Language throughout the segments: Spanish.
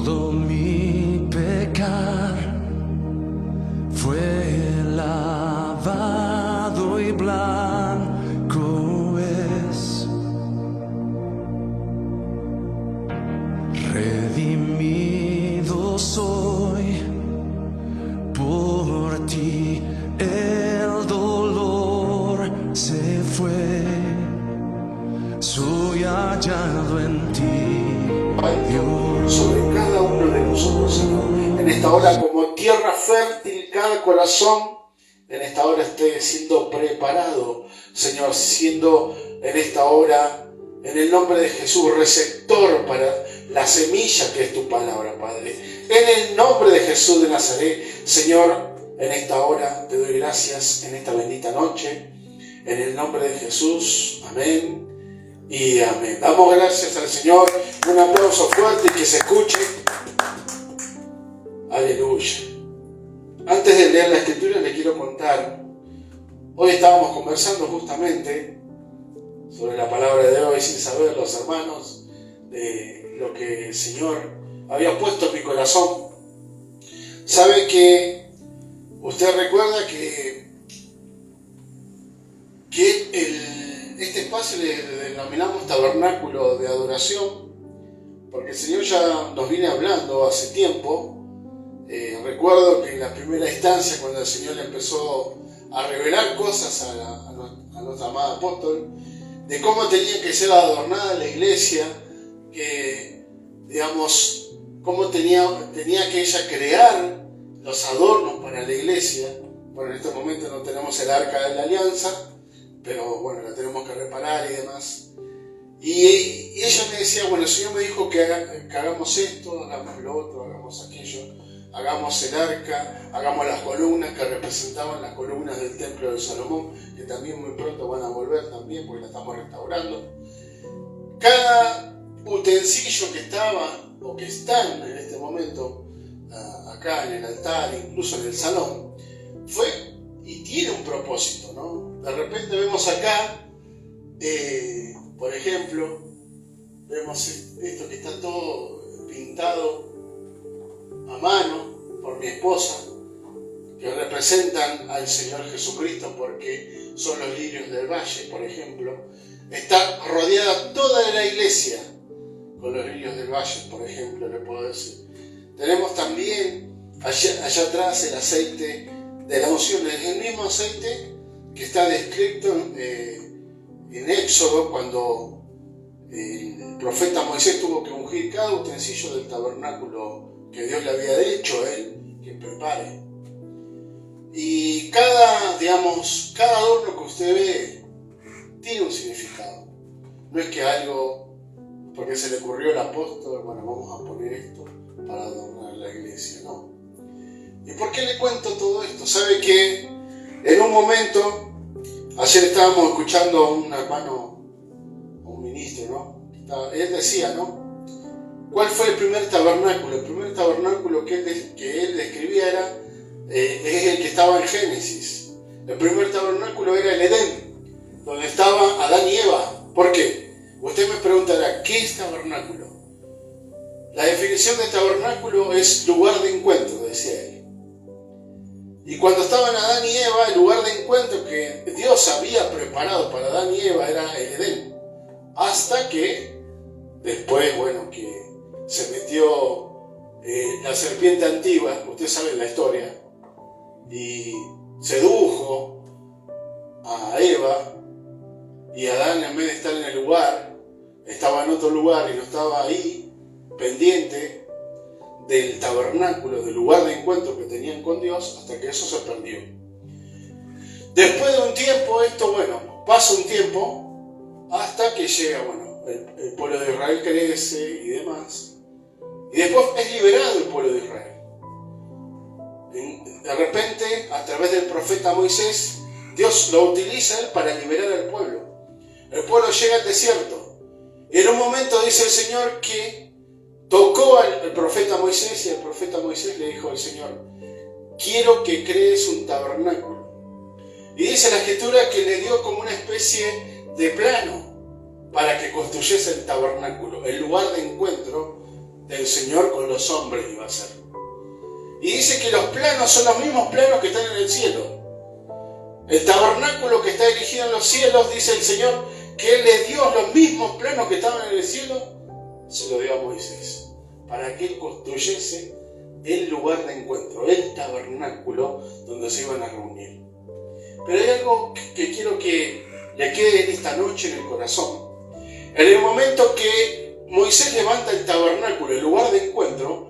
todo mi pecar fue lavado y blanco es. Redimido soy por ti, el dolor se fue, soy hallado en ti, Dios. Sobre cada uno de nosotros, Señor, en esta hora como tierra fértil, cada corazón en esta hora esté siendo preparado, Señor, siendo en esta hora, en el nombre de Jesús, receptor para la semilla que es tu palabra, Padre. En el nombre de Jesús de Nazaret, Señor, en esta hora te doy gracias en esta bendita noche. En el nombre de Jesús, amén y amén. Damos gracias al Señor. Un aplauso fuerte y que se escuche. Aleluya. Antes de leer la escritura les quiero contar. Hoy estábamos conversando justamente sobre la palabra de hoy sin saber, los hermanos, de lo que el Señor había puesto en mi corazón. Sabe que usted recuerda que este espacio le denominamos tabernáculo de adoración, porque el Señor ya nos viene hablando hace tiempo. Recuerdo que en la primera instancia, cuando el Señor le empezó a revelar cosas a nuestra amada apóstol, de cómo tenía que ser adornada la iglesia, que, digamos, cómo tenía que ella crear los adornos para la iglesia. Bueno, en este momento no tenemos el arca de la alianza, pero bueno, la tenemos que reparar y demás. Y ella me decía, bueno, el Señor me dijo que hagamos esto, hagamos lo otro, hagamos aquello, hagamos el arca, hagamos las columnas que representaban las columnas del templo de Salomón, que también muy pronto van a volver también, porque la estamos restaurando. Cada utensilio que estaba, o que están en este momento, acá en el altar, incluso en el salón, fue y tiene un propósito, ¿no? De repente vemos acá, por ejemplo, vemos esto que está todo pintado a mano por mi esposa, que representan al Señor Jesucristo, porque son los lirios del valle, por ejemplo. Está rodeada toda la iglesia con los lirios del valle, por ejemplo, le puedo decir. Tenemos también allá atrás el aceite de la unción, es el mismo aceite que está descrito en Éxodo, cuando el profeta Moisés tuvo que ungir cada utensilio del tabernáculo que Dios le había hecho a él, que prepare. Y cada adorno que usted ve tiene un significado. No es que algo, porque se le ocurrió al apóstol, bueno, vamos a poner esto para adornar la iglesia, no. ¿Y por qué le cuento todo esto? Sabe que en un momento, ayer estábamos escuchando a un hermano, a un ministro, ¿no? Él decía, ¿no? ¿Cuál fue el primer tabernáculo? El primer tabernáculo que él describía es el que estaba en Génesis. El primer tabernáculo era el Edén, donde estaban Adán y Eva. ¿Por qué? Usted me preguntará, ¿qué es tabernáculo? La definición de tabernáculo es lugar de encuentro, decía él. Y cuando estaban Adán y Eva, el lugar de encuentro que Dios había preparado para Adán y Eva era el Edén. Hasta que después, bueno, que se metió la serpiente antigua, usted sabe la historia, y sedujo a Eva, y Adán, en vez de estar en el lugar, estaba en otro lugar y no estaba ahí, pendiente del tabernáculo, del lugar de encuentro que tenían con Dios, hasta que eso se perdió. Después de un tiempo, pasa un tiempo, hasta que llega, el pueblo de Israel crece y demás, y después es liberado el pueblo de Israel. De repente, a través del profeta Moisés, Dios lo utiliza a él para liberar al pueblo. El pueblo llega al desierto, y en un momento dice el Señor que tocó al profeta Moisés, y el profeta Moisés le dijo al Señor, quiero que crees un tabernáculo. Y dice la Escritura que le dio como una especie de plano para que construyese el tabernáculo, el lugar de encuentro de el Señor con los hombres iba a hacer. Y dice que los planos son los mismos planos que están en el cielo. El tabernáculo que está erigido en los cielos, dice el Señor, que Él le dio los mismos planos que estaban en el cielo, se lo dio a Moisés, para que él construyese el lugar de encuentro, el tabernáculo donde se iban a reunir. Pero hay algo que quiero que le quede esta noche en el corazón. En el momento que Moisés levanta el tabernáculo, el lugar de encuentro,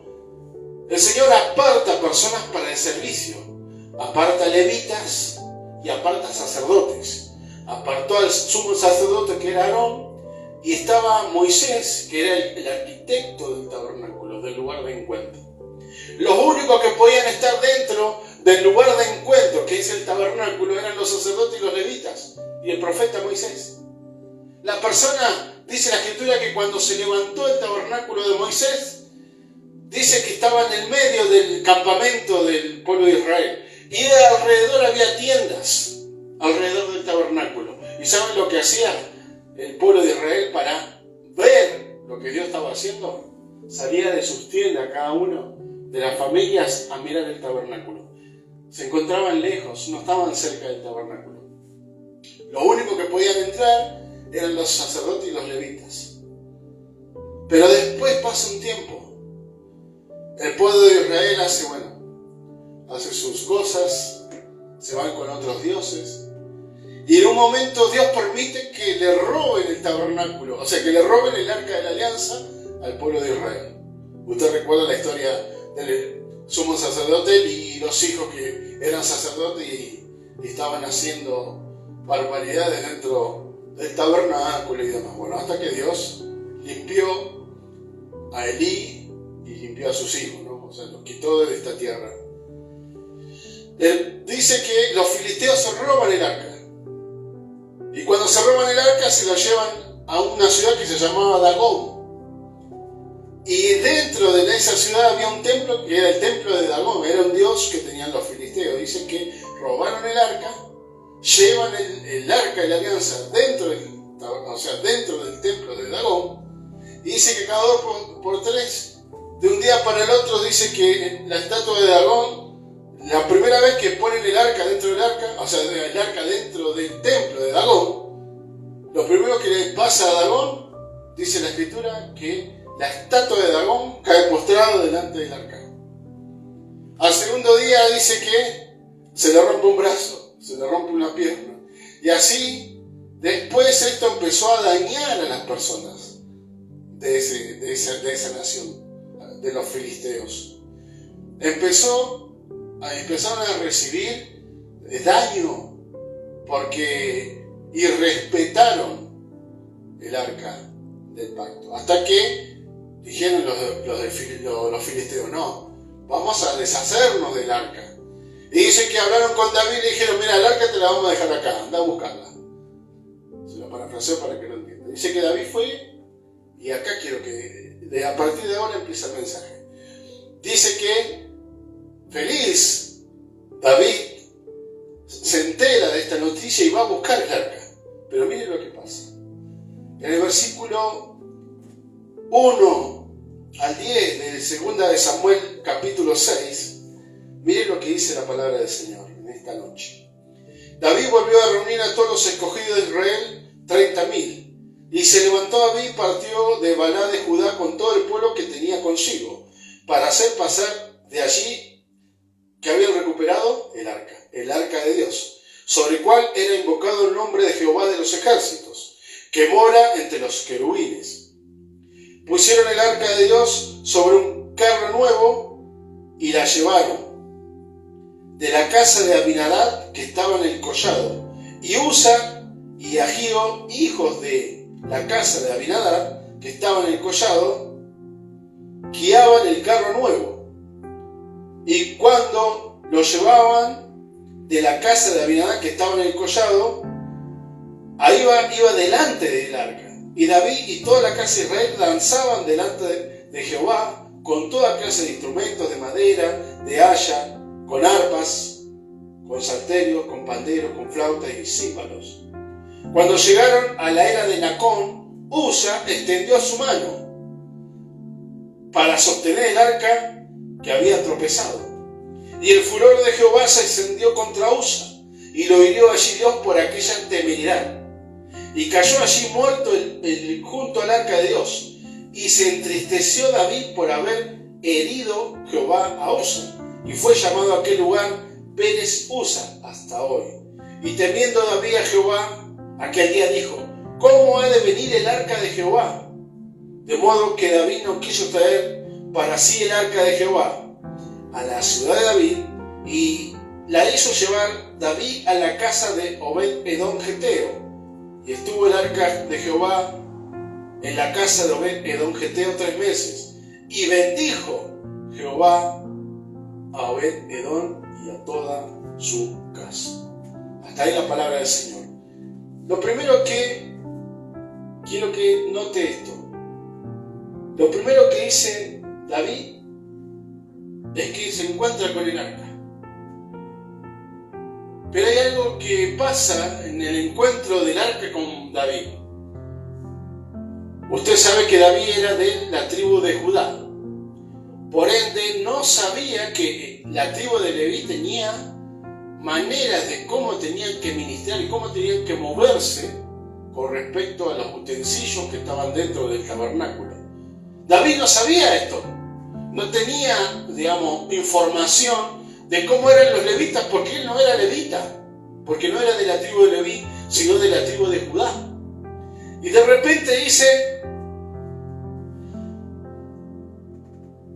el Señor aparta personas para el servicio, aparta levitas y aparta sacerdotes. Apartó al sumo sacerdote que era Aarón, y estaba Moisés, que era el arquitecto del tabernáculo, del lugar de encuentro. Los únicos que podían estar dentro del lugar de encuentro, que es el tabernáculo, eran los sacerdotes y los levitas, y el profeta Moisés. La persona, dice la Escritura, que cuando se levantó el tabernáculo de Moisés, dice que estaba en el medio del campamento del pueblo de Israel, y alrededor había tiendas, alrededor del tabernáculo. ¿Y saben lo que hacía el pueblo de Israel para ver lo que Dios estaba haciendo? Salía de sus tiendas cada uno de las familias a mirar el tabernáculo. Se encontraban lejos, no estaban cerca del tabernáculo. Lo único que podían entrar eran los sacerdotes y los levitas. Pero después pasa un tiempo. El pueblo de Israel hace sus cosas, se van con otros dioses. Y en un momento Dios permite que le roben el tabernáculo, o sea, que le roben el arca de la alianza al pueblo de Israel. Usted recuerda la historia del sumo sacerdote y los hijos que eran sacerdotes y estaban haciendo barbaridades dentro del tabernáculo y demás. Bueno, hasta que Dios limpió a Elí y limpió a sus hijos, ¿no? O sea, los quitó de esta tierra. Dice que los filisteos se roban el arca. Y cuando se roban el arca se lo llevan a una ciudad que se llamaba Dagón. Y dentro de esa ciudad había un templo que era el templo de Dagón, era un dios que tenían los filisteos. Dicen que robaron el arca, llevan el arca de la alianza dentro del templo de Dagón, y dice que cada 2 por 3, de un día para el otro, dice que la estatua de Dagón, la primera vez que ponen el arca dentro del arca, o sea, el arca dentro del templo de Dagón, lo primero que le pasa a Dagón, dice la Escritura, que la estatua de Dagón cae postrado delante del arca. Al segundo día dice que se le rompe un brazo, se le rompe una pierna. Y así, después esto empezó a dañar a las personas de esa nación, de los filisteos. Empezaron a recibir daño porque irrespetaron el arca del pacto. Hasta que dijeron los filisteos, no, vamos a deshacernos del arca. Y dice que hablaron con David y le dijeron, mira, el arca te la vamos a dejar acá, anda a buscarla. Se lo parafraseo para que lo entienda. Dice que David fue, y acá quiero que a partir de ahora empieza el mensaje. Dice que feliz David se entera de esta noticia y va a buscar el arca. Pero mire lo que pasa. En el versículo 1 al 10 de 2 de Samuel capítulo 6, mire lo que dice la palabra del Señor en esta noche. David volvió a reunir a todos los escogidos de Israel, 30.000, y se levantó David y partió de Balá de Judá con todo el pueblo que tenía consigo, para hacer pasar de allí que habían recuperado el arca de Dios, sobre el cual era invocado el nombre de Jehová de los ejércitos, que mora entre los querubines. Pusieron el arca de Dios sobre un carro nuevo y la llevaron de la casa de Abinadab, que estaba en el collado. Y Usa y Agío, hijos de la casa de Abinadab, que estaba en el collado, guiaban el carro nuevo. Y cuando lo llevaban de la casa de Abinadab, que estaba en el collado, ahí iba delante del arca. Y David y toda la casa de Israel danzaban delante de Jehová con toda clase de instrumentos de madera, de haya, con arpas, con salterios, con panderos, con flautas y címbalos. Cuando llegaron a la era de Nacón, Usa extendió su mano para sostener el arca que había tropezado. Y el furor de Jehová se encendió contra Usa, y lo hirió allí Dios por aquella temeridad. Y cayó allí muerto junto al arca de Dios. Y se entristeció David por haber herido Jehová a Usa. Y fue llamado a aquel lugar Pérez Usa hasta hoy. Y temiendo David a Jehová, aquel día dijo: ¿cómo ha de venir el arca de Jehová? De modo que David no quiso traer para sí el arca de Jehová a la ciudad de David, y la hizo llevar David a la casa de Obed-Edom Geteo. Y estuvo el arca de Jehová en la casa de Obed-Edom Geteo 3 meses. Y bendijo Jehová a Obed-Edom y a toda su casa. Hasta ahí la palabra del Señor. Lo primero que quiero que note esto. Lo primero que dice David es que se encuentra con el arca. Pero hay algo que pasa en el encuentro del arca con David. Usted sabe que David era de la tribu de Judá. Por ende, no sabía que la tribu de Leví tenía maneras de cómo tenían que ministrar y cómo tenían que moverse con respecto a los utensilios que estaban dentro del tabernáculo. David no sabía esto. No tenía, información de cómo eran los levitas, porque él no era levita, porque no era de la tribu de Leví, sino de la tribu de Judá. Y de repente dice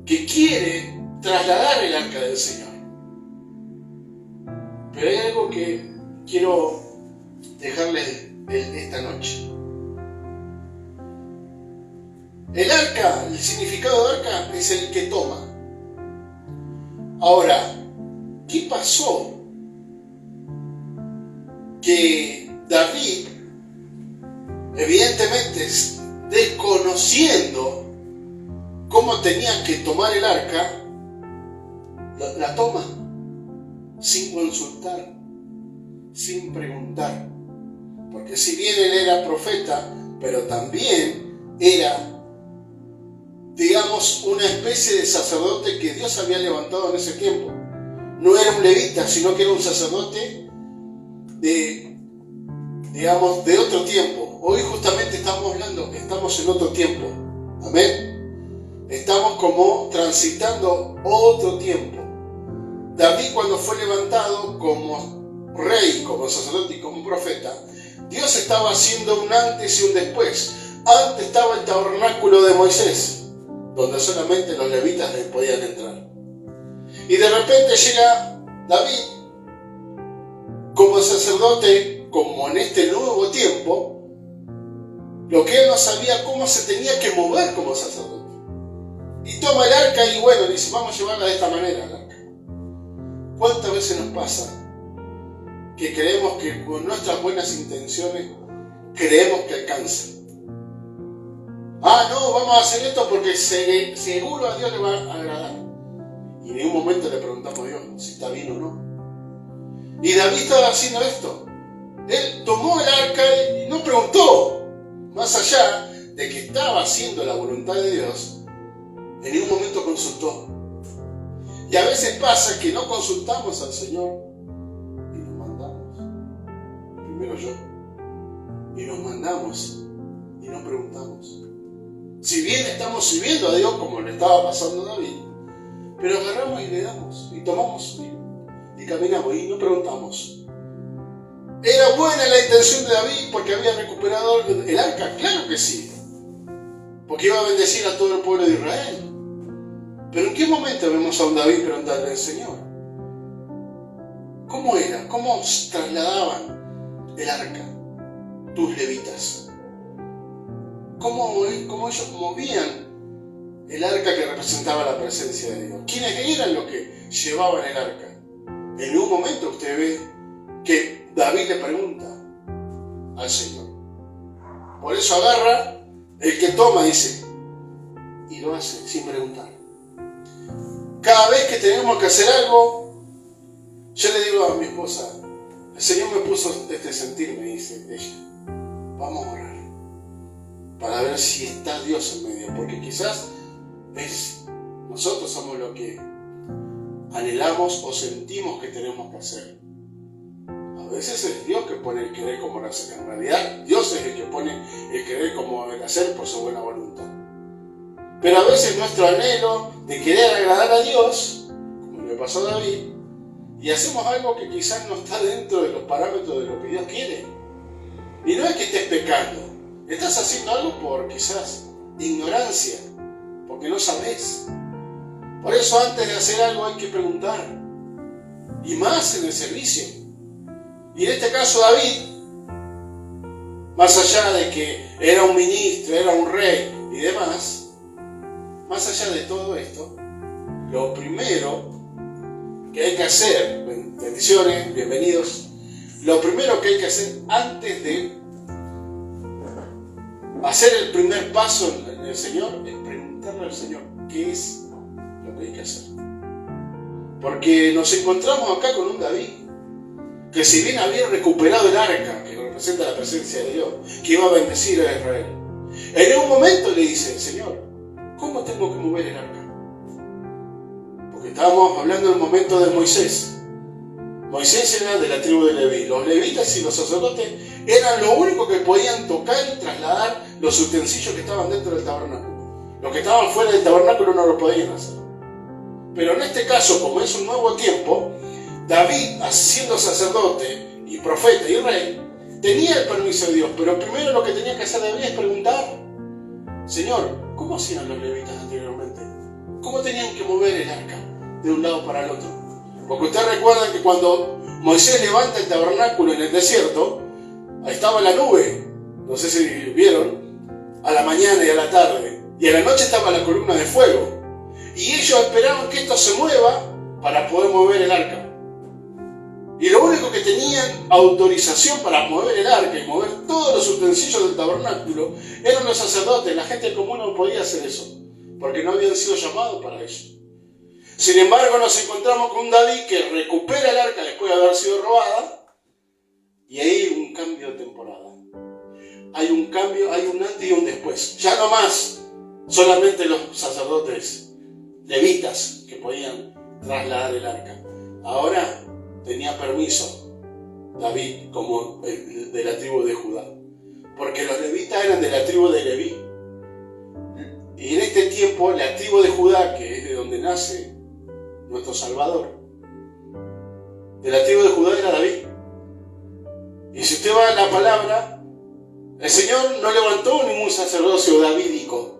que quiere trasladar el arca del Señor. Pero hay algo que quiero dejarles esta noche. El arca, el significado de arca es el que toma. Ahora, ¿qué pasó? Que David, evidentemente desconociendo cómo tenía que tomar el arca, la toma sin consultar, sin preguntar. Porque si bien él era profeta, pero también era, una especie de sacerdote que Dios había levantado en ese tiempo. No era un levita, sino que era un sacerdote de otro tiempo. Hoy justamente estamos en otro tiempo. Amén. Estamos como transitando otro tiempo. David, cuando fue levantado como rey, como sacerdote y como profeta, Dios estaba haciendo un antes y un después. Antes estaba el tabernáculo de Moisés, donde solamente los levitas podían entrar. Y de repente llega David como sacerdote, como en este nuevo tiempo, lo que él no sabía cómo se tenía que mover como sacerdote. Y toma el arca y dice, vamos a llevarla de esta manera el arca. ¿Cuántas veces nos pasa que creemos que con nuestras buenas intenciones creemos que alcanza? No, vamos a hacer esto porque seguro a Dios le va a agradar. Y en ningún momento le preguntamos a Dios si está bien o no. Y David estaba haciendo esto. Él tomó el arca y no preguntó. Más allá de que estaba haciendo la voluntad de Dios, en ningún momento consultó. Y a veces pasa que no consultamos al Señor y nos mandamos. Primero yo. Y nos mandamos y no preguntamos. Si bien estamos sirviendo a Dios como le estaba pasando a David, pero agarramos y le damos, y tomamos, y caminamos, y no preguntamos. ¿Era buena la intención de David porque había recuperado el arca? Claro que sí, porque iba a bendecir a todo el pueblo de Israel. Pero ¿en qué momento vemos a un David preguntarle al Señor? ¿Cómo era? ¿Cómo trasladaban el arca tus levitas? ¿Cómo ellos movían el arca que representaba la presencia de Dios? ¿Quiénes eran los que llevaban el arca? En un momento usted ve que David le pregunta al Señor. Por eso agarra el que toma, dice, y lo hace sin preguntar. Cada vez que tenemos que hacer algo, yo le digo a mi esposa, el Señor me puso este sentir, me dice ella, vamos a orar para ver si está Dios en medio, porque quizás nosotros somos lo que anhelamos o sentimos que tenemos que hacer. A veces es Dios que pone el querer como el hacer. En realidad, Dios es el que pone el querer como el hacer por su buena voluntad. Pero a veces nuestro anhelo de querer agradar a Dios, como le pasó a David, y hacemos algo que quizás no está dentro de los parámetros de lo que Dios quiere. Y no es que estés pecando, estás haciendo algo por quizás ignorancia, porque no sabes. Por eso antes de hacer algo hay que preguntar, y más en el servicio. Y en este caso David, más allá de que era un ministro, era un rey y demás, más allá de todo esto, lo primero que hay que hacer, bendiciones, bienvenidos, lo primero que hay que hacer antes de hacer el primer paso en el Señor es preguntarle al Señor qué es lo que hay que hacer. Porque nos encontramos acá con un David que, si bien había recuperado el arca, que representa la presencia de Dios, que iba a bendecir a Israel, en un momento le dice: Señor, ¿cómo tengo que mover el arca? Porque estábamos hablando del momento de Moisés. Moisés era de la tribu de Leví. Los levitas y los sacerdotes eran lo único que podían tocar y trasladar los utensilios que estaban dentro del tabernáculo. Los que estaban fuera del tabernáculo no lo podían hacer. Pero en este caso, como es un nuevo tiempo, David, siendo sacerdote y profeta y rey, tenía el permiso de Dios, pero primero lo que tenía que hacer David es preguntar: Señor, ¿cómo hacían los levitas anteriormente? ¿Cómo tenían que mover el arca de un lado para el otro? Porque ustedes recuerdan que cuando Moisés levanta el tabernáculo en el desierto, ahí estaba la nube, no sé si vieron, a la mañana y a la tarde, y a la noche estaba la columna de fuego, y ellos esperaban que esto se mueva para poder mover el arca. Y lo único que tenían autorización para mover el arca y mover todos los utensilios del tabernáculo eran los sacerdotes. La gente común no podía hacer eso, porque no habían sido llamados para eso. Sin embargo, nos encontramos con un David que recupera el arca después de haber sido robada, y ahí hay un cambio de temporada. Hay un cambio, hay un antes y un después. Ya no más solamente los sacerdotes levitas que podían trasladar el arca. Ahora tenía permiso David como de la tribu de Judá, porque los levitas eran de la tribu de Leví. Y en este tiempo la tribu de Judá, que es de donde nace nuestro Salvador, de la tribu de Judá era David. Y si usted va a la palabra, el Señor no levantó ningún sacerdocio davídico,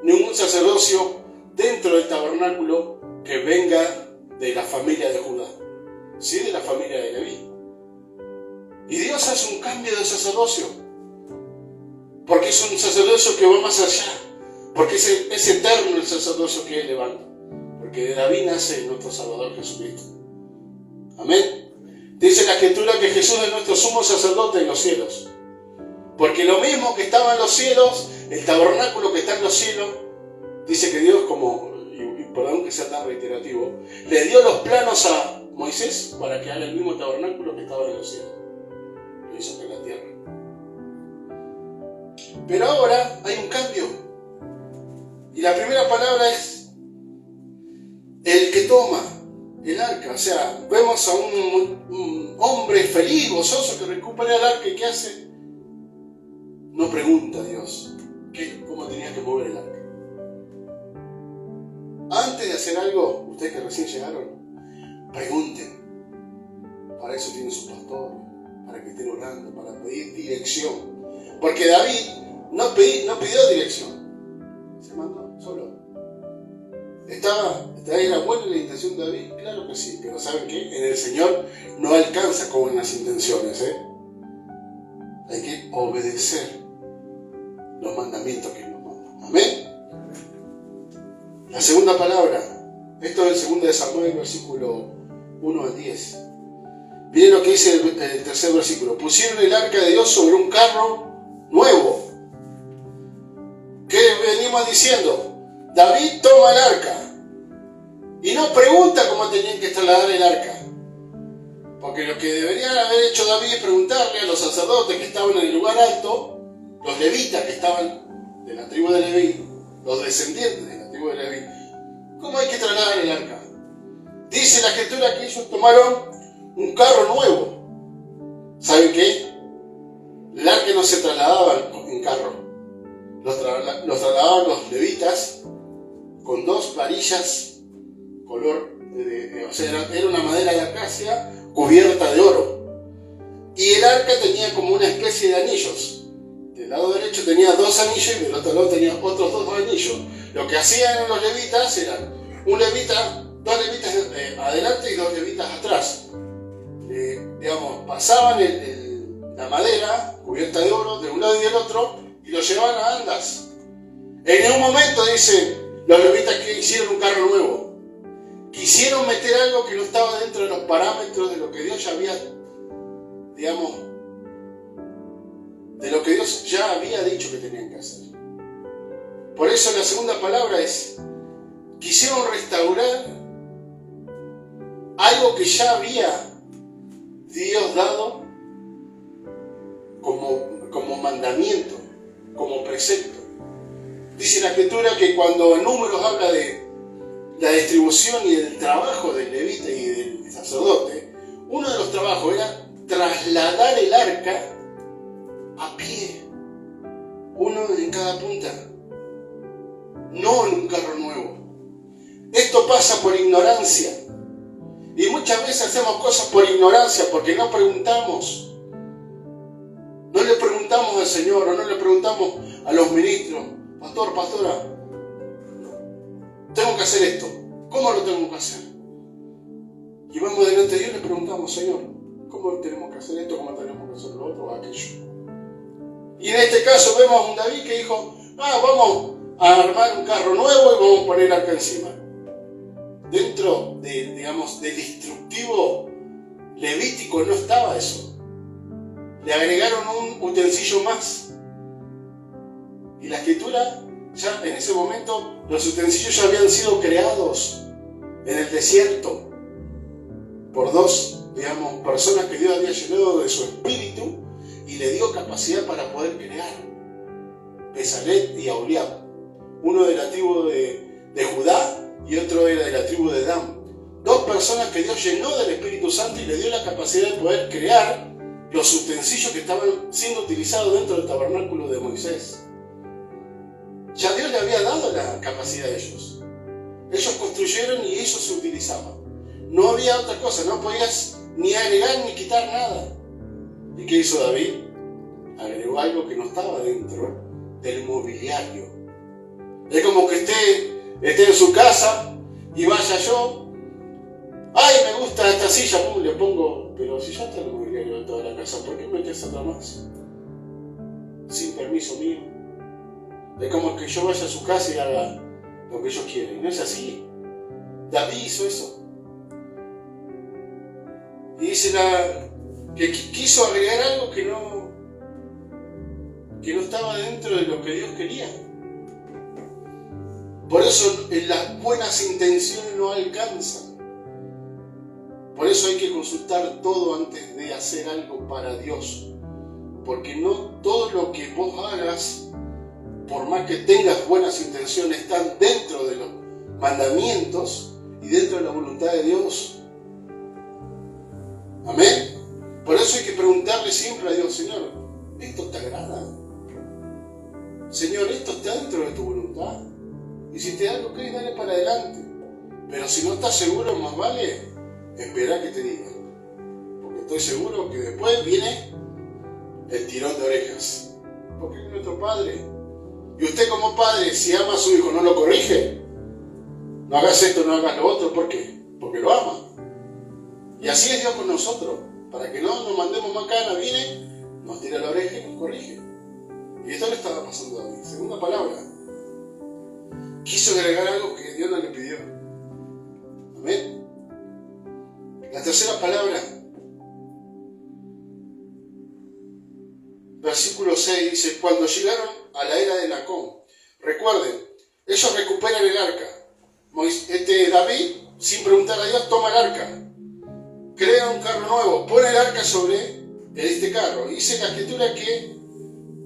ningún sacerdocio dentro del tabernáculo que venga de la familia de Judá, sí, de la familia de Leví. Y Dios hace un cambio de sacerdocio, porque es un sacerdocio que va más allá, porque es eterno el sacerdocio que Él levanta, porque de David nace nuestro Salvador Jesucristo. Amén. Dice la Escritura que Jesús es nuestro sumo sacerdote en los cielos, porque lo mismo que estaba en los cielos, el tabernáculo que está en los cielos, dice que Dios, y perdón que sea tan reiterativo, le dio los planos a Moisés para que haga el mismo tabernáculo que estaba en los cielos. Lo hizo acá en la tierra. Pero ahora hay un cambio. Y la primera palabra es el que toma el arca. O sea, vemos a un hombre feliz, gozoso, que recupera el arca, y ¿qué hace? No pregunta a Dios cómo tenía que mover el arca. Antes de hacer algo, ustedes que recién llegaron, pregunten. Para eso tienen su pastor, para que estén orando, para pedir dirección. Porque David no pidió dirección, se mandó solo. ¿Era buena la intención de David? Claro que sí, pero ¿saben qué? En el Señor no alcanza con buenas intenciones, Hay que obedecer los mandamientos que nos mandan. Amén. La segunda palabra, esto es el 2 de Samuel, versículo 1 al 10. Miren lo que dice el tercer versículo. Pusieron el arca de Dios sobre un carro nuevo. ¿Qué venimos diciendo? David toma el arca y no pregunta cómo tenían que trasladar el arca. Porque lo que deberían haber hecho David es preguntarle a los sacerdotes que estaban en el lugar alto, los levitas que estaban de la tribu de Leví, los descendientes de la tribu tribu de Leví. ¿Cómo hay que trasladar el arca? Dice la escritura que ellos tomaron un carro nuevo. ¿Saben qué? El arca no se trasladaba en carro. Los trasladaban los levitas con 2 varillas color, o sea, era una madera de acacia cubierta de oro. Y el arca tenía como una especie de anillos. Del lado derecho tenía 2 anillos y del otro lado tenía otros 2 anillos. Lo que hacían los levitas eran 2 levitas adelante y 2 levitas atrás. Pasaban la madera cubierta de oro de un lado y del otro y lo llevaban a andas. En un momento, dicen los levitas, que hicieron un carro nuevo. Quisieron meter algo que no estaba dentro de los parámetros de lo que Dios ya había, de lo que Dios ya había dicho que tenían que hacer. Por eso la segunda palabra es, quisieron restaurar algo que ya había Dios dado como mandamiento, como precepto. Dice la escritura que cuando en Números habla de la distribución y del trabajo del levita y del sacerdote, uno de los trabajos era trasladar el arca a pie, uno en cada punta, no en un carro nuevo. Esto pasa por ignorancia, y muchas veces hacemos cosas por ignorancia porque no preguntamos. No le preguntamos al Señor, o no le preguntamos a los ministros: pastor, pastora, tengo que hacer esto, ¿cómo lo tengo que hacer? Y vamos delante de Dios y le preguntamos: Señor, ¿cómo tenemos que hacer esto? ¿Cómo tenemos que hacer lo otro o aquello? Y en este caso vemos a un David que dijo: vamos a armar un carro nuevo y vamos a poner arca encima. Dentro del instructivo levítico no estaba eso. Le agregaron un utensilio más. Y la escritura, ya en ese momento, los utensilios ya habían sido creados en el desierto por 2, personas que Dios había llenado de su espíritu y le dio capacidad para poder crear. Besalel y Aholiab, uno de la tribu de Judá y otro era de la tribu de Dan. 2 personas que Dios llenó del Espíritu Santo y le dio la capacidad de poder crear los utensilios que estaban siendo utilizados dentro del tabernáculo de Moisés. Ya Dios le había dado la capacidad a ellos. Ellos construyeron y ellos se utilizaban. No había otra cosa, no podías ni agregar ni quitar nada. ¿Y qué hizo David? Agregó algo que no estaba dentro del mobiliario. Es como que esté en su casa y vaya yo: ¡ay, me gusta esta silla! Le pongo, pero si ya está el mobiliario de toda la casa, ¿por qué metes otra más? Sin permiso mío. Es como que yo vaya a su casa y haga lo que ellos quieren. Y no es así. David hizo eso. Y dice que quiso agregar algo que no estaba dentro de lo que Dios quería. Por eso las buenas intenciones no alcanzan. Por eso hay que consultar todo antes de hacer algo para Dios. Porque no todo lo que vos hagas, por más que tengas buenas intenciones, están dentro de los mandamientos y dentro de la voluntad de Dios. Amén. Por eso hay que preguntarle siempre a Dios: Señor, ¿esto te agrada? Señor, ¿esto está dentro de tu voluntad? Y si te da lo que es, dale para adelante. Pero si no estás seguro, más vale esperar que te digan. Porque estoy seguro que después viene el tirón de orejas. Porque es nuestro Padre. Y usted como padre, si ama a su hijo, ¿no lo corrige? No hagas esto, no hagas lo otro. ¿Por qué? Porque lo ama. Y así es Dios con nosotros. Para que no nos mandemos macana, viene, nos tira la oreja y nos corrige. Y esto le estaba pasando a David. Segunda palabra. Quiso agregar algo que Dios no le pidió. Amén. La tercera palabra. Versículo 6 dice: cuando llegaron a la era de Nacón. Recuerden, ellos recuperan el arca. David, sin preguntar a Dios, toma el arca. Crea un carro nuevo, pone el arca sobre este carro. Dice la escritura que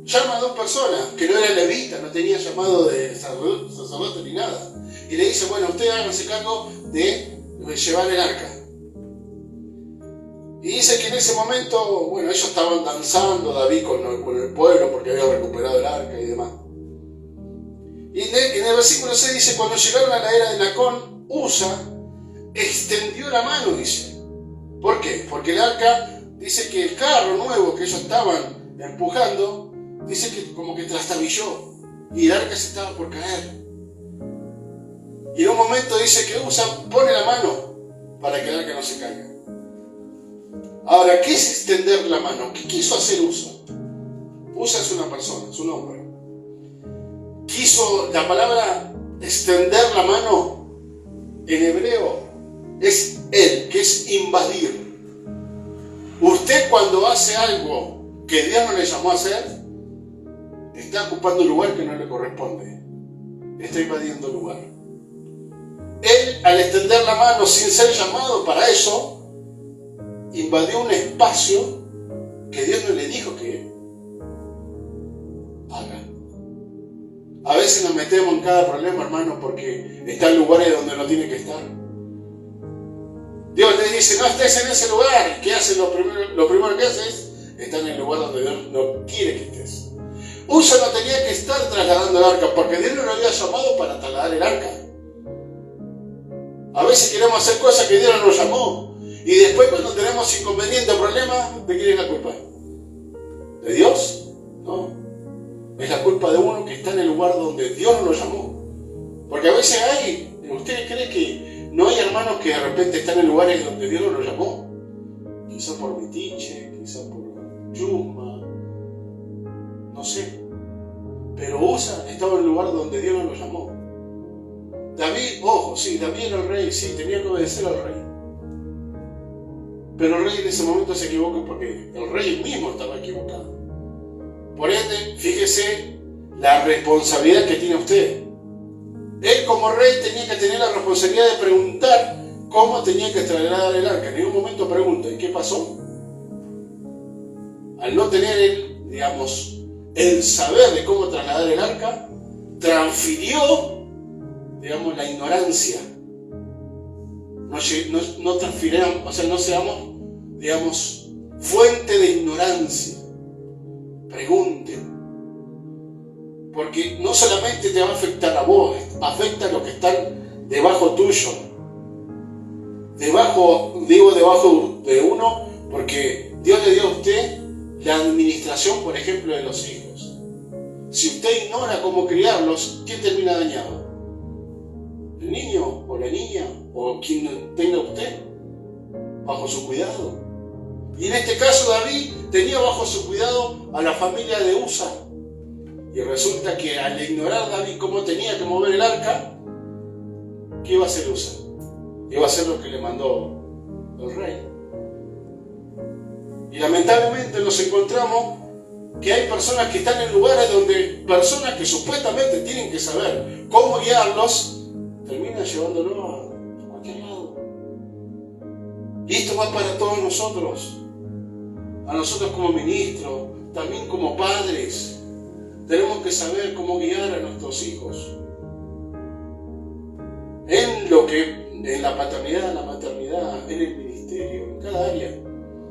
llama a 2 personas, que no eran levitas, no tenía llamado de sacerdote ni nada. y le dice, bueno, ustedes háganse cargo de llevar el arca. Y dice que en ese momento, bueno, ellos estaban danzando, David con el pueblo, porque había recuperado el arca y demás. Y en el versículo 6 dice, cuando llegaron a la era de Nacón, Usa extendió la mano, dice. ¿Por qué? Porque el arca, dice que el carro nuevo que ellos estaban empujando, dice que como que trastabilló y el arca se estaba por caer. Y en un momento dice que Usa pone la mano para que el arca no se caiga. Ahora, ¿qué es extender la mano? ¿Qué quiso hacer Usa? Usa es una persona, es un hombre. Quiso, la palabra extender la mano en hebreo es él, que es invadir. Usted cuando hace algo que Dios no le llamó a hacer, está ocupando un lugar que no le corresponde. Está invadiendo el lugar. Él, al extender la mano sin ser llamado para eso, invadió un espacio que Dios no le dijo que haga. A veces nos metemos en cada problema, hermano, porque está en lugares donde no tiene que estar. Dios te dice, no estés en ese lugar. ¿Y qué hace? Lo primero que hace es estar en el lugar donde Dios no quiere que estés. Usa no tenía que estar trasladando el arca, porque Dios no lo había llamado para trasladar el arca. A veces queremos hacer cosas que Dios no nos llamó. Y después cuando tenemos inconveniente o problemas, ¿de quién es la culpa? ¿De Dios? No. Es la culpa de uno que está en el lugar donde Dios no lo llamó. Porque a veces ¿ustedes creen que no hay hermanos que de repente están en lugares donde Dios no lo llamó? Quizá por metiche, quizá por chusma, no sé. Pero Usa estaba en el lugar donde Dios no lo llamó. David, ojo, sí, David era el rey, sí, tenía que obedecer al rey. Pero el rey en ese momento se equivocó porque el rey mismo estaba equivocado. Por ende, fíjese la responsabilidad que tiene usted. Él como rey tenía que tener la responsabilidad de preguntar cómo tenía que trasladar el arca. En ningún momento pregunta, ¿y qué pasó? Al no tener el saber de cómo trasladar el arca, transfirió, la ignorancia. No transfiramos, o sea, no seamos, fuente de ignorancia. Pregunten. Porque no solamente te va a afectar a vos, afecta a los que están debajo tuyo. Debajo de uno, porque Dios le dio a usted la administración, por ejemplo, de los hijos. Si usted ignora cómo criarlos, ¿quién termina dañado? ¿El niño o la niña o quien tenga usted bajo su cuidado? Y en este caso David tenía bajo su cuidado a la familia de Usa. Y resulta que al ignorar David cómo tenía que mover el arca, ¿qué iba a hacer Usa? Iba a hacer lo que le mandó el rey. Y lamentablemente nos encontramos que hay personas que están en lugares donde personas que supuestamente tienen que saber cómo guiarlos, terminan llevándolo a cualquier lado. Y esto va para todos nosotros. A nosotros como ministros, también como padres. Tenemos que saber cómo guiar a nuestros hijos. En la paternidad, en la maternidad, en el ministerio, en cada área.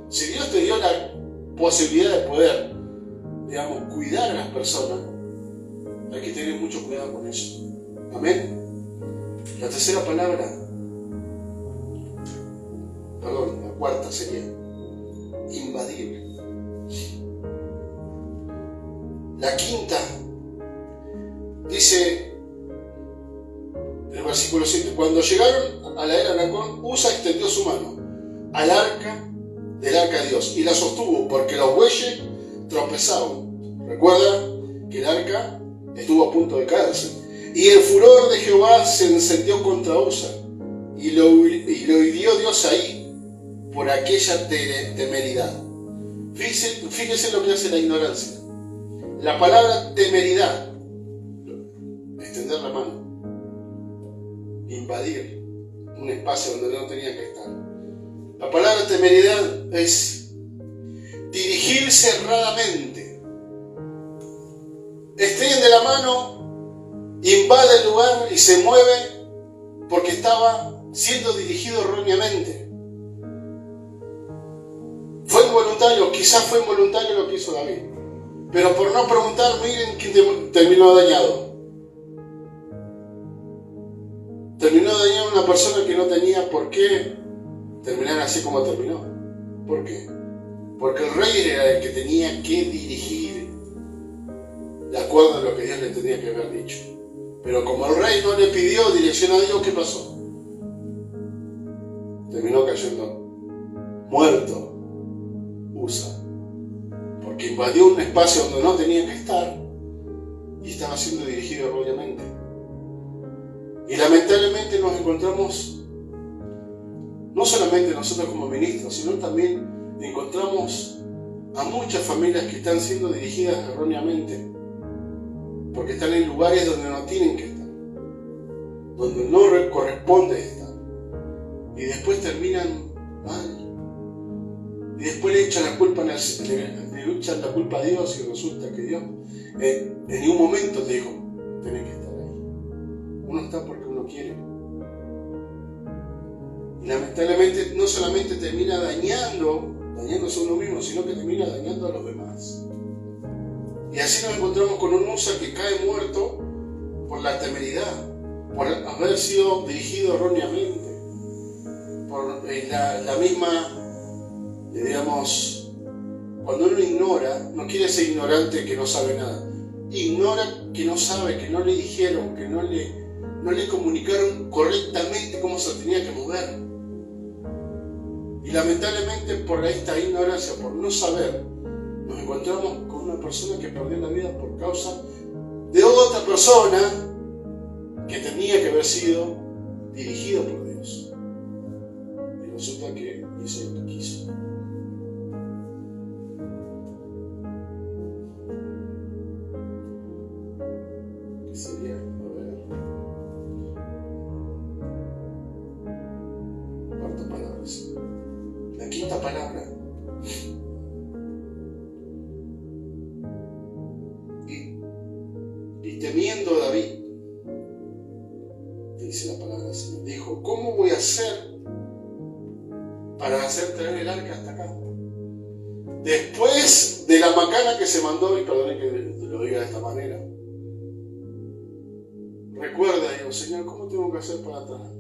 Si Dios te dio la posibilidad de poder, cuidar a las personas, hay que tener mucho cuidado con eso. Amén. La tercera palabra, la cuarta sería invadir. La quinta dice el versículo 7: cuando llegaron a la era de Nacón, Usa extendió su mano al arca de Dios y la sostuvo porque los bueyes tropezaban. Recuerda que el arca estuvo a punto de caerse. Y el furor de Jehová se encendió contra Usa y lo hirió Dios ahí por aquella temeridad. Fíjese lo que hace la ignorancia. La palabra temeridad, extender la mano, invadir un espacio donde no tenía que estar. La palabra temeridad es dirigirse erradamente. Extiende la mano, invade el lugar y se mueve porque estaba siendo dirigido erróneamente. Fue involuntario, quizás fue involuntario lo que hizo David. Pero por no preguntar, miren quién terminó dañado. Terminó dañado una persona que no tenía por qué terminar así como terminó. ¿Por qué? Porque el rey era el que tenía que dirigir de acuerdo a lo que Dios le tenía que haber dicho. Pero como el rey no le pidió dirección a Dios, ¿qué pasó? Terminó cayendo muerto Usa, porque invadió un espacio donde no tenía que estar y estaba siendo dirigido erróneamente. Y lamentablemente nos encontramos, no solamente nosotros como ministros, sino también encontramos a muchas familias que están siendo dirigidas erróneamente, porque están en lugares donde no tienen que estar, donde no corresponde estar, y después terminan mal. Y después le echan la culpa a Dios y resulta que Dios en ningún momento te dijo, tenés que estar ahí. Uno está porque uno quiere. Y lamentablemente no solamente termina dañándose a uno mismo, sino que termina dañando a los demás. Y así nos encontramos con un Usa que cae muerto por la temeridad, por haber sido dirigido erróneamente, por la misma, digamos, cuando uno ignora, no quiere ser ignorante que no sabe nada, ignora que no sabe, que no le dijeron, que no le comunicaron correctamente cómo se tenía que mover. Y lamentablemente por esta ignorancia, por no saber, nos encontramos con una persona que perdió la vida por causa de otra persona que tenía que haber sido dirigido por Dios. Y resulta que hizo lo que quiso. ¿Qué sería? A ver. Cuarta palabra. La quinta palabra. Y temiendo David, dice la palabra del Señor, dijo, ¿cómo voy a hacer para hacer traer el arca hasta acá? Después de la macana que se mandó, y perdone que lo diga de esta manera, recuerda, digo, Señor, ¿cómo tengo que hacer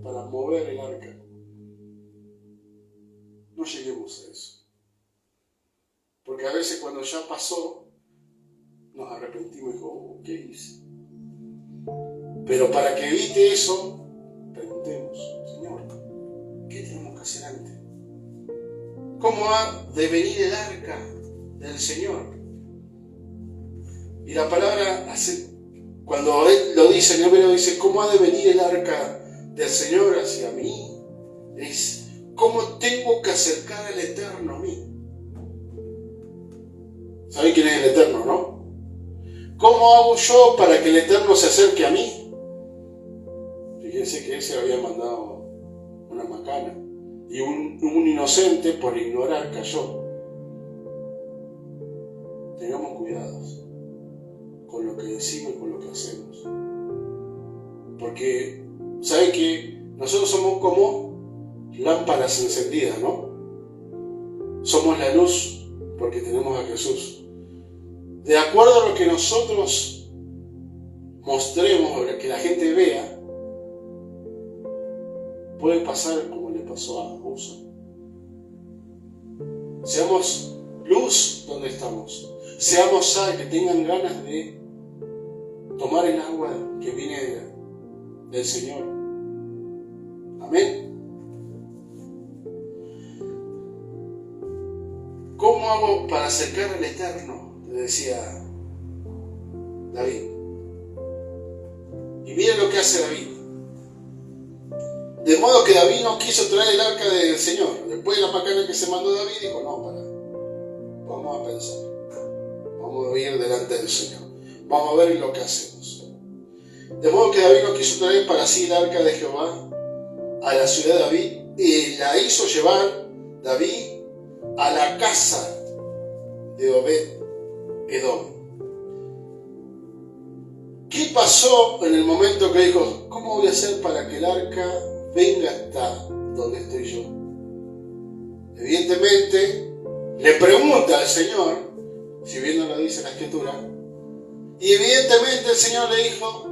para mover el arca? No lleguemos a eso. Porque a veces cuando ya pasó, nos arrepentimos y digo, ¿qué hice? Pero para que evite eso, preguntemos, Señor, ¿qué tenemos que hacer antes? ¿Cómo ha de venir el arca del Señor? Y la palabra, cuando Él lo dice, en hebreo dice, ¿cómo ha de venir el arca del Señor hacia mí? Es, ¿cómo tengo que acercar al Eterno a mí? ¿Saben quién es el Eterno, no? ¿Cómo hago yo para que el Eterno se acerque a mí? Fíjense que Él se había mandado una macana y un inocente por ignorar cayó. Tengamos cuidados con lo que decimos y con lo que hacemos. Porque, ¿saben que nosotros somos como lámparas encendidas, ¿no? Somos la luz porque tenemos a Jesús. De acuerdo a lo que nosotros mostremos, o lo que la gente vea, puede pasar como le pasó a Usa. Seamos luz donde estamos. Seamos sal, que tengan ganas de tomar el agua que viene del Señor. Amén. ¿Cómo hago para acercar al Eterno? Le decía David. Y miren lo que hace David. De modo que David no quiso traer el arca del Señor. Después de la macana que se mandó David, dijo, no, vamos a pensar. Vamos a ir delante del Señor. Vamos a ver lo que hacemos. De modo que David no quiso traer para sí el arca de Jehová a la ciudad de David, y la hizo llevar David a la casa de Obed Edom. ¿Qué pasó en el momento que dijo, ¿cómo voy a hacer para que el arca venga hasta donde estoy yo? Evidentemente, le pregunta al Señor, si bien no lo dice la Escritura, y evidentemente el Señor le dijo,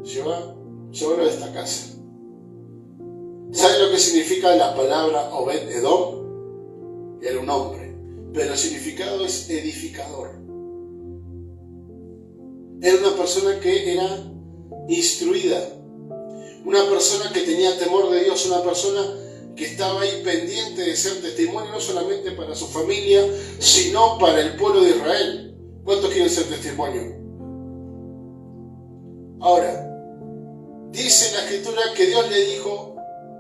llévalo a esta casa. ¿Saben lo que significa la palabra Obed-Edom? Era un hombre, pero el significado es edificador. Era una persona que era instruida, una persona que tenía temor de Dios, una persona que estaba ahí pendiente de ser testimonio no solamente para su familia, sino para el pueblo de Israel. ¿Cuántos quieren ser testimonio? Ahora, dice la Escritura que Dios le dijo,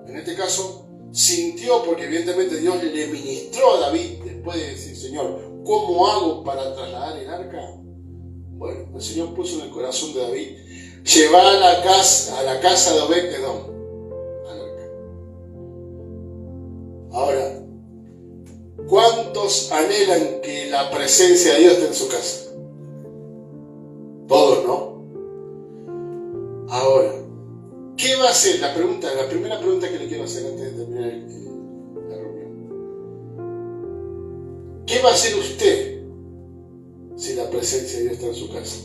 en este caso, sintió, porque evidentemente Dios le ministró a David, después de decir, Señor, ¿cómo hago para trasladar el arca? Bueno, el Señor puso en el corazón de David, llevar a la casa de Obed-Edom al arca. Ahora, ¿cuántos anhelan que la presencia de Dios esté en su casa? Todos, ¿no? Ahora, ¿qué va a hacer? La primera pregunta que le quiero hacer antes de terminar la reunión. ¿Qué va a hacer usted si la presencia de Dios está en su casa?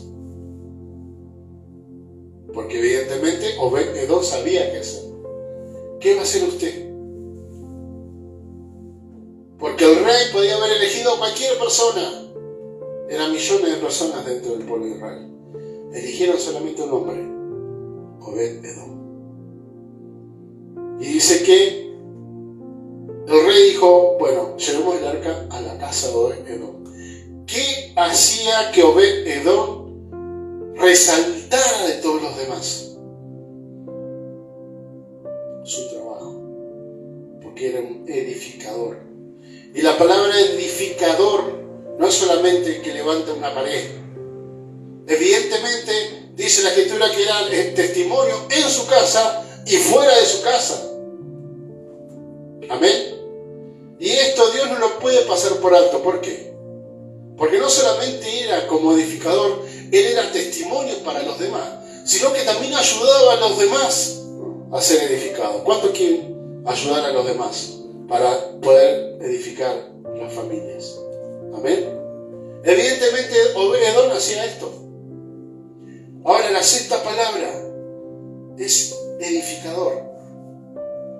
Porque evidentemente Obed-Edom sabía qué hacer. ¿Qué va a hacer usted? Porque el rey podía haber elegido a cualquier persona. Eran millones de personas dentro del pueblo de Israel. Eligieron solamente un hombre, Obed-Edom. Y dice que el rey dijo, bueno, llevemos el arca a la casa de Obed-Edom. ¿Qué hacía que Obed-Edom resaltara de todos los demás? Su trabajo, porque era un edificador. Y la palabra edificador no es solamente el que levanta una pared. Evidentemente, dice la Escritura que era el testimonio en su casa y fuera de su casa. Amén. Y esto Dios no lo puede pasar por alto. ¿Por qué? Porque no solamente era como edificador, Él era testimonio para los demás, sino que también ayudaba a los demás a ser edificados. ¿Cuántos quieren ayudar a los demás para poder edificar las familias? Amén. Evidentemente Obed-Edom hacía esto. Ahora la sexta palabra es edificador.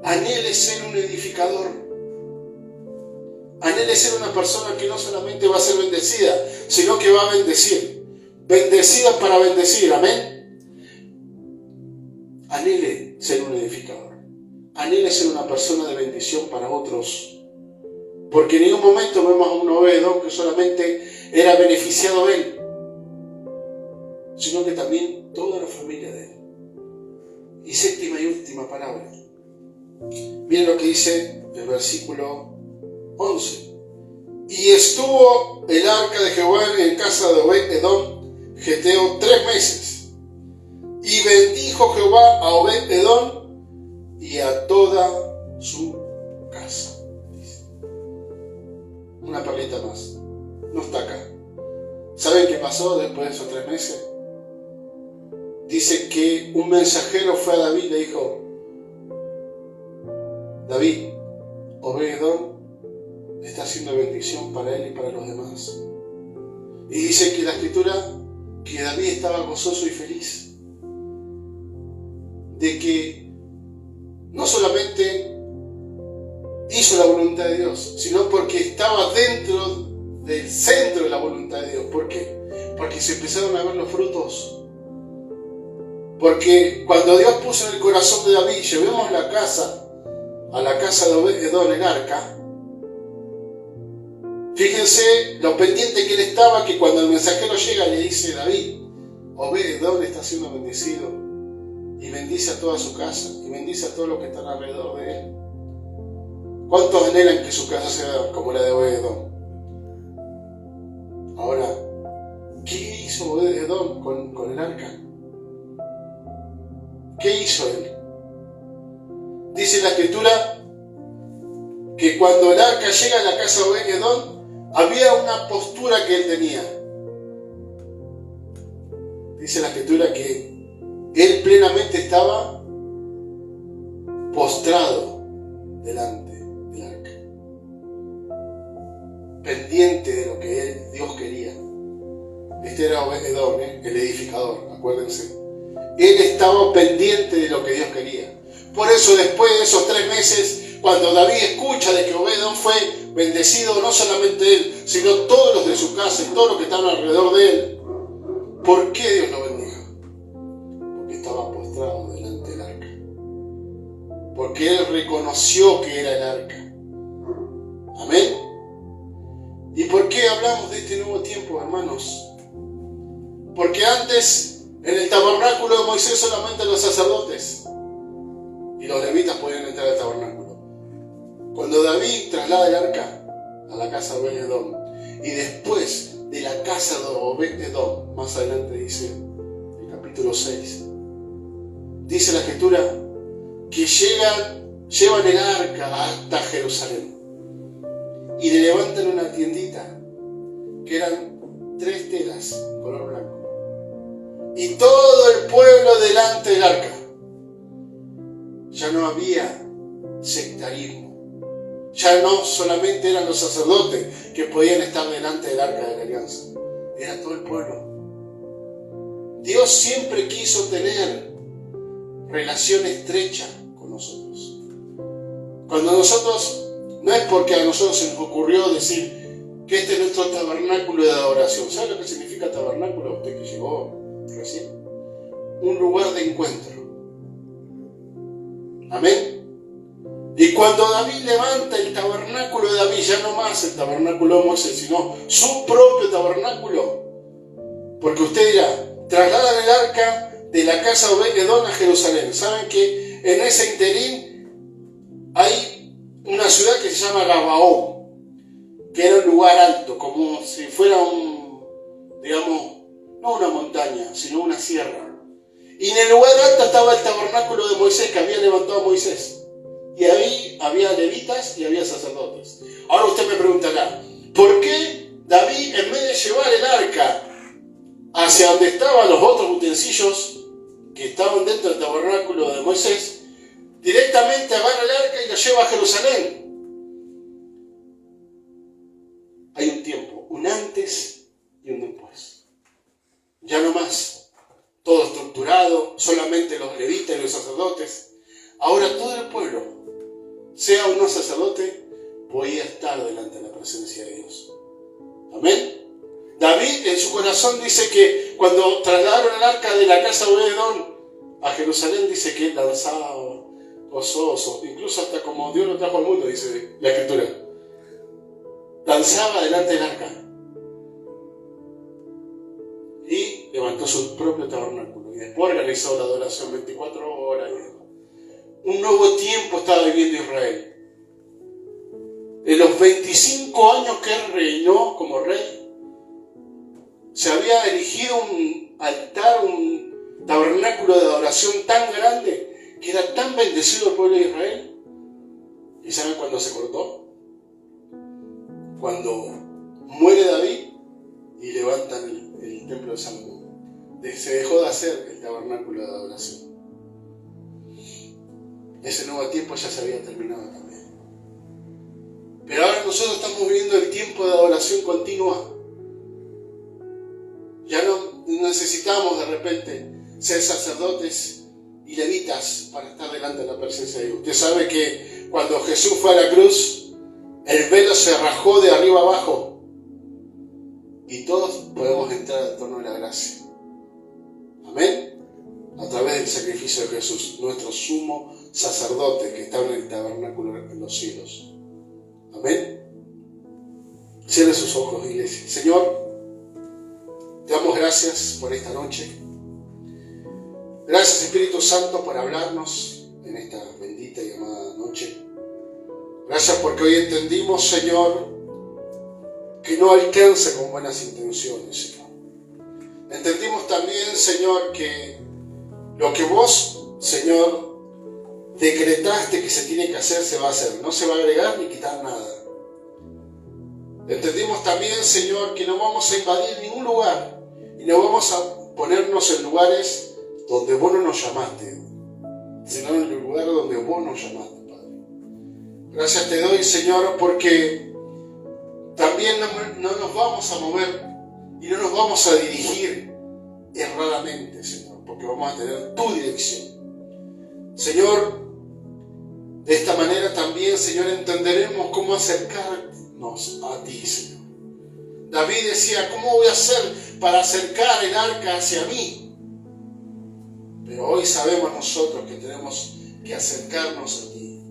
Anhele ser un edificador. Anhele ser una persona que no solamente va a ser bendecida, sino que va a bendecir. Bendecida para bendecir, amén. Anhele ser un edificador. Anhele ser una persona de bendición para otros. Porque en ningún momento vemos a un Obed-Edom que solamente era beneficiado él, sino que también toda la familia de él. Y séptima y última palabra. Miren lo que dice el versículo 11. Y estuvo el arca de Jehová en casa de Obed-Edom, geteo, 3 meses. Y bendijo Jehová a Obed-Edom y a toda su casa. Una perlita más. No está acá. ¿Saben qué pasó después de esos 3 meses? Dice que un mensajero fue a David y le dijo, David, Obed-Edom está haciendo bendición para él y para los demás. Y dice que la Escritura, que David estaba gozoso y feliz de que no solamente hizo la voluntad de Dios, sino porque estaba dentro del centro de la voluntad de Dios. ¿Por qué? Porque se empezaron a ver los frutos. Porque cuando Dios puso en el corazón de David, llevemos a la casa de Obed-Edom el arca, fíjense lo pendiente que él estaba, que cuando el mensajero llega le dice, David, Obed-Edom está siendo bendecido, y bendice a toda su casa, y bendice a todos los que están alrededor de él. ¿Cuántos anhelan que su casa sea como la de Obed-Edom? Ahora, ¿qué hizo Obed-Edom con el arca? ¿Qué hizo él? Dice la Escritura que cuando el arca llega a la casa de Obed-Edom, había una postura que él tenía. dice la Escritura que él plenamente estaba postrado delante del arca, pendiente de lo que Dios quería. Este era Edom, el edificador, acuérdense. Él estaba pendiente de lo que Dios quería. Por eso después de esos 3 meses, cuando David escucha de que Obed-edom fue bendecido, no solamente él, sino todos los de su casa y todos los que estaban alrededor de él, ¿por qué Dios lo bendijo? Porque estaba postrado delante del arca. Porque él reconoció que era el arca. Amén. ¿Y por qué hablamos de este nuevo tiempo, hermanos? Porque antes, en el tabernáculo de Moisés, solamente los sacerdotes y los levitas podían entrar al tabernáculo. Cuando David traslada el arca a la casa de Obed-edom, y después de la casa de Obed-edom, más adelante dice el capítulo 6, dice la Escritura que llevan el arca hasta Jerusalén y le levantan una tiendita que eran 3 telas color blanco y todo el pueblo delante del arca. Ya no había sectarismo. Ya no solamente eran los sacerdotes que podían estar delante del arca de la alianza. Era todo el pueblo. Dios siempre quiso tener relación estrecha con nosotros. Cuando nosotros, no es porque a nosotros se nos ocurrió decir que este es nuestro tabernáculo de adoración. ¿Sabe lo que significa tabernáculo? Usted que llegó recién. Un lugar de encuentro. Amén. Y cuando David levanta el tabernáculo de David, ya no más el tabernáculo de Moisés, sino su propio tabernáculo. Porque usted dirá, trasladan el arca de la casa de Obed-edom a Jerusalén. ¿Saben que en ese interín hay una ciudad que se llama Gabaón, que era un lugar alto, como si fuera digamos, no una montaña, sino una sierra. Y en el lugar alto estaba el tabernáculo de Moisés que había levantado Moisés. Y ahí había levitas y había sacerdotes. Ahora usted me preguntará, ¿por qué David, en vez de llevar el arca hacia donde estaban los otros utensilios que estaban dentro del tabernáculo de Moisés, directamente agarra el arca y lo lleva a Jerusalén? Hay un tiempo, un antes y un después. Ya no más todo estructurado, solamente los levitas y los sacerdotes. Ahora todo el pueblo, sea o no sacerdote, podía estar delante de la presencia de Dios. Amén. David en su corazón dice que cuando trasladaron el arca de la casa de Obed-edom a Jerusalén, dice que él danzaba gozoso, incluso hasta como Dios lo trajo al mundo, dice la Escritura. Danzaba delante del arca y levantó su propio tabernáculo y después realizó la adoración 24 horas. Un nuevo tiempo estaba viviendo Israel. En los 25 años que él reinó como rey, se había erigido un altar, un tabernáculo de adoración tan grande, que era tan bendecido el pueblo de Israel. ¿Y saben cuándo se cortó? Cuando muere David y levantan el templo de Salomón. Se dejó de hacer el tabernáculo de adoración. Ese nuevo tiempo ya se había terminado también. Pero ahora nosotros estamos viviendo el tiempo de adoración continua. Ya no necesitamos de repente ser sacerdotes y levitas para estar delante de la presencia de Dios. Usted sabe que cuando Jesús fue a la cruz, el velo se rajó de arriba abajo y todos podemos entrar al trono de la gracia. Amén. A través del sacrificio de Jesús, nuestro sumo sacerdote que está en el tabernáculo en los cielos. Amén. Cierre sus ojos, iglesia. Señor, te damos gracias por esta noche. Gracias, Espíritu Santo, por hablarnos en esta bendita y amada noche. Gracias porque hoy entendimos, Señor, que no alcanza con buenas intenciones, Señor. Entendimos también, Señor, que lo que vos, Señor, decretaste que se tiene que hacer, se va a hacer. No se va a agregar ni quitar nada. Entendimos también, Señor, que no vamos a invadir ningún lugar y no vamos a ponernos en lugares donde vos no nos llamaste, sino en el lugar donde vos nos llamaste, Padre. Gracias te doy, Señor, porque también no nos vamos a mover y no nos vamos a dirigir erradamente, Señor, porque vamos a tener tu dirección. Señor, de esta manera también, Señor, entenderemos cómo acercarnos a ti, Señor. David decía, ¿cómo voy a hacer para acercar el arca hacia mí? Pero hoy sabemos nosotros que tenemos que acercarnos a ti,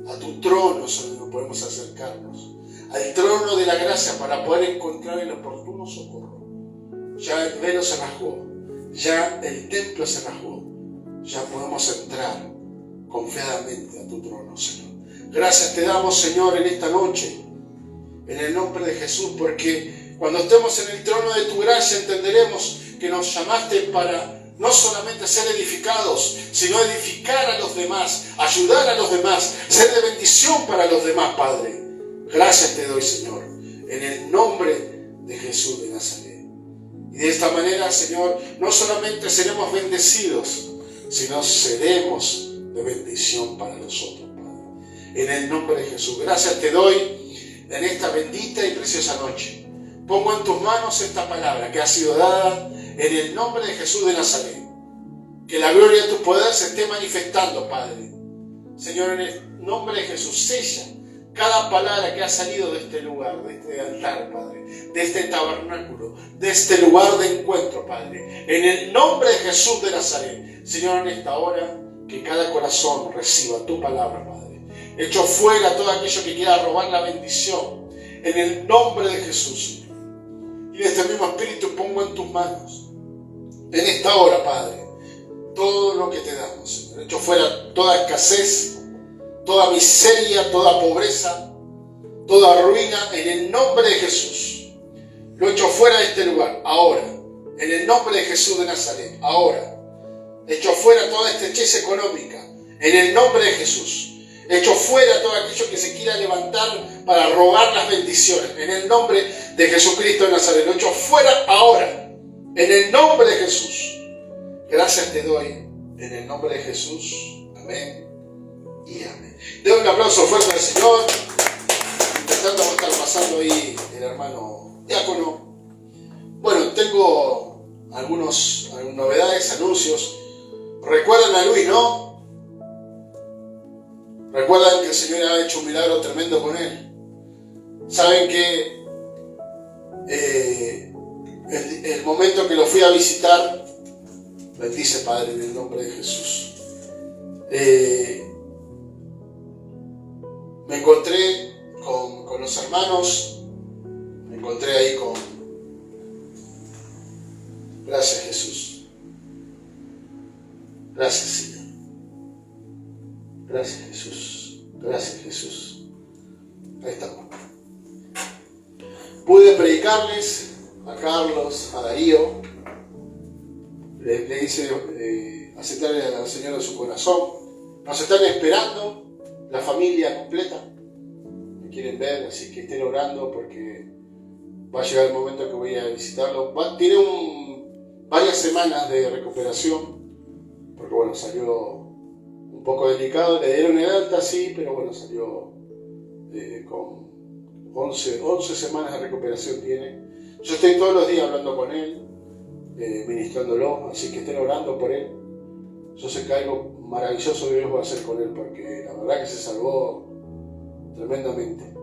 a tu trono, Señor, podemos acercarnos, al trono de la gracia para poder encontrar el oportuno socorro. Ya el velo se rasgó, ya el templo se rasgó, ya podemos entrar confiadamente a tu trono, Señor. Gracias te damos, Señor, en esta noche, en el nombre de Jesús, porque cuando estemos en el trono de tu gracia entenderemos que nos llamaste para no solamente ser edificados, sino edificar a los demás, ayudar a los demás, ser de bendición para los demás, Padre. Gracias te doy, Señor, en el nombre de Jesús de Nazaret. Y de esta manera, Señor, no solamente seremos bendecidos, sino seremos de bendición para nosotros, Padre. En el nombre de Jesús. Gracias te doy en esta bendita y preciosa noche. Pongo en tus manos esta palabra que ha sido dada en el nombre de Jesús de Nazaret. Que la gloria de tu poder se esté manifestando, Padre. Señor, en el nombre de Jesús, sella cada palabra que ha salido de este lugar, de este altar, Padre, de este tabernáculo, de este lugar de encuentro, Padre. En el nombre de Jesús de Nazaret, Señor, en esta hora, que cada corazón reciba tu palabra, Padre. Echo fuera todo aquello que quiera robar la bendición, en el nombre de Jesús. Y este mismo espíritu pongo en tus manos, en esta hora, Padre, todo lo que te damos, Señor. Echo fuera toda escasez, toda miseria, toda pobreza, toda ruina, en el nombre de Jesús. Lo echo fuera de este lugar, ahora, en el nombre de Jesús de Nazaret, ahora. Echo fuera toda estrechez económica, en el nombre de Jesús. Echo fuera todo aquello que se quiera levantar para robar las bendiciones, en el nombre de Jesucristo de Nazaret. Lo echo fuera ahora, en el nombre de Jesús. Gracias te doy, en el nombre de Jesús. Amén y amén. Le doy un aplauso fuerte al Señor. Intentando estar pasando ahí el hermano diácono. Bueno, tengo algunas novedades, anuncios. Recuerdan a Luis, ¿no? Recuerdan que el Señor ha hecho un milagro tremendo con él. Saben que el momento que lo fui a visitar, bendice, Padre, en el nombre de Jesús. Me encontré con los hermanos, me encontré ahí con... Gracias, Jesús. Gracias, Señor. Gracias, Jesús. Gracias, Jesús. Ahí estamos. Pude predicarles a Carlos, a Darío. Le hice aceptarle al Señor en su corazón. Nos están esperando, la familia completa. Me quieren ver, así que estén orando porque va a llegar el momento que voy a visitarlo. Tiene varias semanas de recuperación, porque bueno, salió un poco delicado. Le dieron el alta, sí, pero bueno, salió con 11 semanas de recuperación tiene. Yo estoy todos los días hablando con él, ministrándolo, así que estén orando por él. Yo sé que algo maravilloso Dios va a hacer con él, porque la verdad que se salvó tremendamente.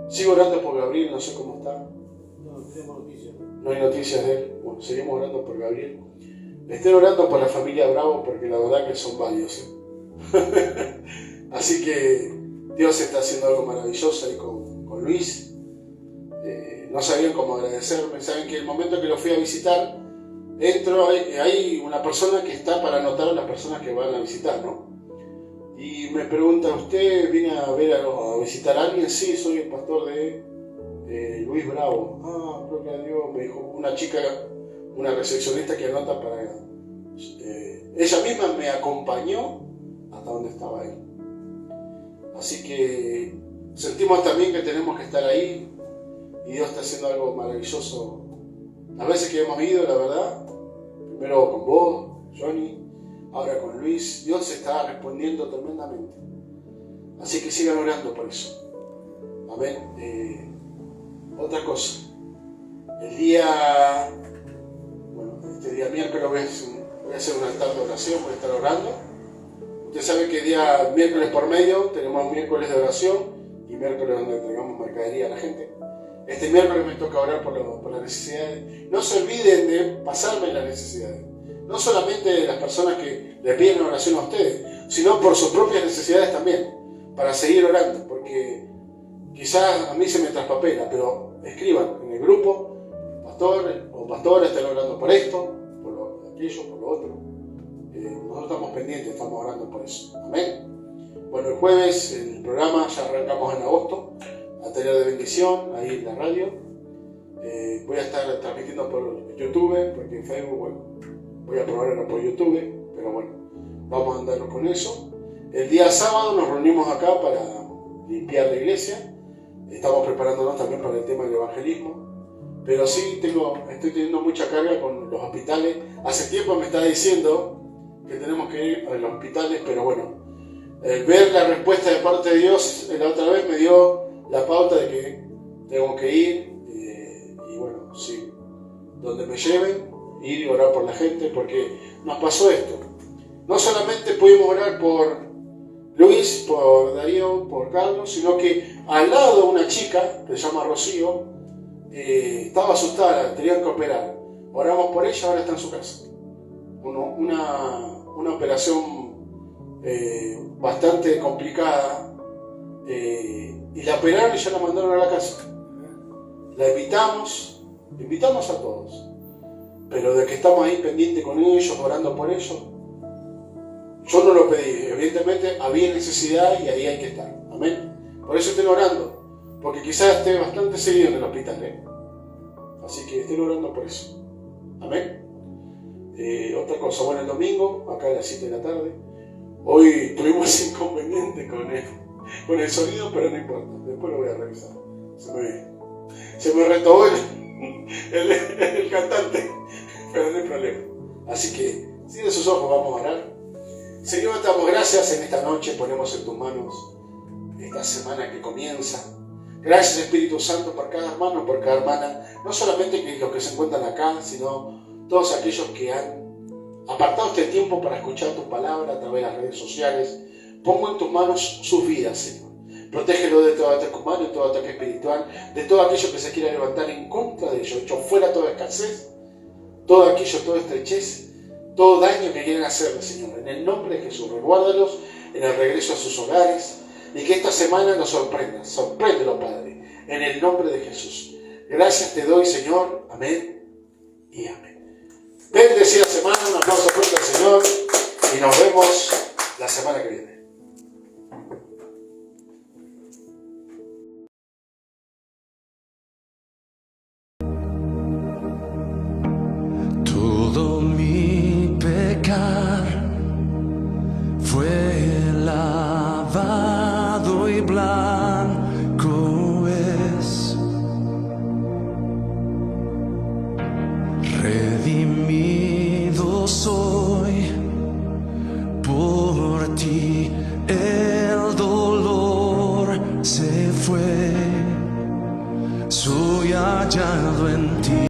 Sigo orando por Gabriel, no sé cómo está. No tenemos noticias. No hay noticias de él. Bueno, seguimos orando por Gabriel. Estén orando por la familia Bravo, porque la verdad que son varios. Así que Dios está haciendo algo maravilloso ahí con Luis. No sabían cómo agradecerme. Saben que el momento que lo fui a visitar, entro, hay una persona que está para anotar a las personas que van a visitar, ¿no? Y me pregunta, ¿usted viene a visitar a alguien? Sí, soy el pastor de Luis Bravo. Ah, gloria a Dios, me dijo una chica, una recepcionista que anota para... ella misma me acompañó hasta donde estaba él. Así que sentimos también que tenemos que estar ahí y Dios está haciendo algo maravilloso. Las veces que hemos ido, la verdad, Primero con vos, Johnny, ahora con Luis. Dios está respondiendo tremendamente. Así que sigan orando por eso. Amén. Otra cosa. El día, este día miércoles voy a hacer un altar de oración, voy a estar orando. Usted sabe que día miércoles por medio tenemos miércoles de oración y miércoles donde entregamos mercadería a la gente. Este miércoles me toca orar por las necesidades. No se olviden de pasarme las necesidades. No solamente de las personas que le piden oración a ustedes, sino por sus propias necesidades también, para seguir orando, porque quizás a mí se me traspapela, pero escriban en el grupo, pastor o pastora están orando por esto, por aquello, por lo otro. Nosotros estamos pendientes, estamos orando por eso. Amén. Bueno, el jueves el programa ya arrancamos en agosto, Atelier de Bendición, ahí en la radio. Voy a estar transmitiendo por YouTube, porque en Facebook, voy a probar ahora por YouTube, pero bueno, vamos a andar con eso. El día sábado nos reunimos acá para limpiar la iglesia. Estamos preparándonos también para el tema del evangelismo. Pero sí estoy teniendo mucha carga con los hospitales. Hace tiempo me está diciendo que tenemos que ir a los hospitales, pero ver la respuesta de parte de Dios la otra vez me dio la pauta de que tengo que ir. Sí, donde me lleven, ir y orar por la gente, porque nos pasó esto. No solamente pudimos orar por Luis, por Darío, por Carlos, sino que al lado una chica que se llama Rocío, estaba asustada, tenían que operar. Oramos por ella, ahora está en su casa. Una operación bastante complicada, y la operaron y ya la mandaron a la casa. La invitamos a todos, pero de que estamos ahí pendientes con ellos, orando por ellos, yo no lo pedí, evidentemente había necesidad y ahí hay que estar. Amén. Por eso estén orando, porque quizás esté bastante seguido en el hospital, así que estén orando por eso. Amén. Otra cosa, el domingo, acá a las 7 de la tarde, hoy tuvimos inconveniente con el sonido, pero no importa, después lo voy a revisar. Se me retobó el cantante, pero no hay problema. Así que, cierren sus ojos, vamos a orar. Señor, te damos gracias en esta noche, ponemos en tus manos esta semana que comienza. Gracias, Espíritu Santo, por cada hermano, por cada hermana, no solamente los que se encuentran acá, sino todos aquellos que han apartado este tiempo para escuchar tu palabra a través de las redes sociales. Pongo en tus manos sus vidas, Señor. Protégelo de todo ataque humano, de todo ataque espiritual, de todo aquello que se quiera levantar en contra de ellos. Echo fuera toda escasez, todo aquello, toda estrechez, todo daño que quieran hacerle, Señor. En el nombre de Jesús, reguárdalos en el regreso a sus hogares y que esta semana nos sorprenda. Sorpréndelo, Padre, en el nombre de Jesús. Gracias te doy, Señor. Amén y amén. Bendecida semana, un aplauso fuerte al Señor y nos vemos la semana que viene. Todo mi pecar fue lavado y blanco es, redimido soy por ti, el dolor se fue, soy hallado en ti.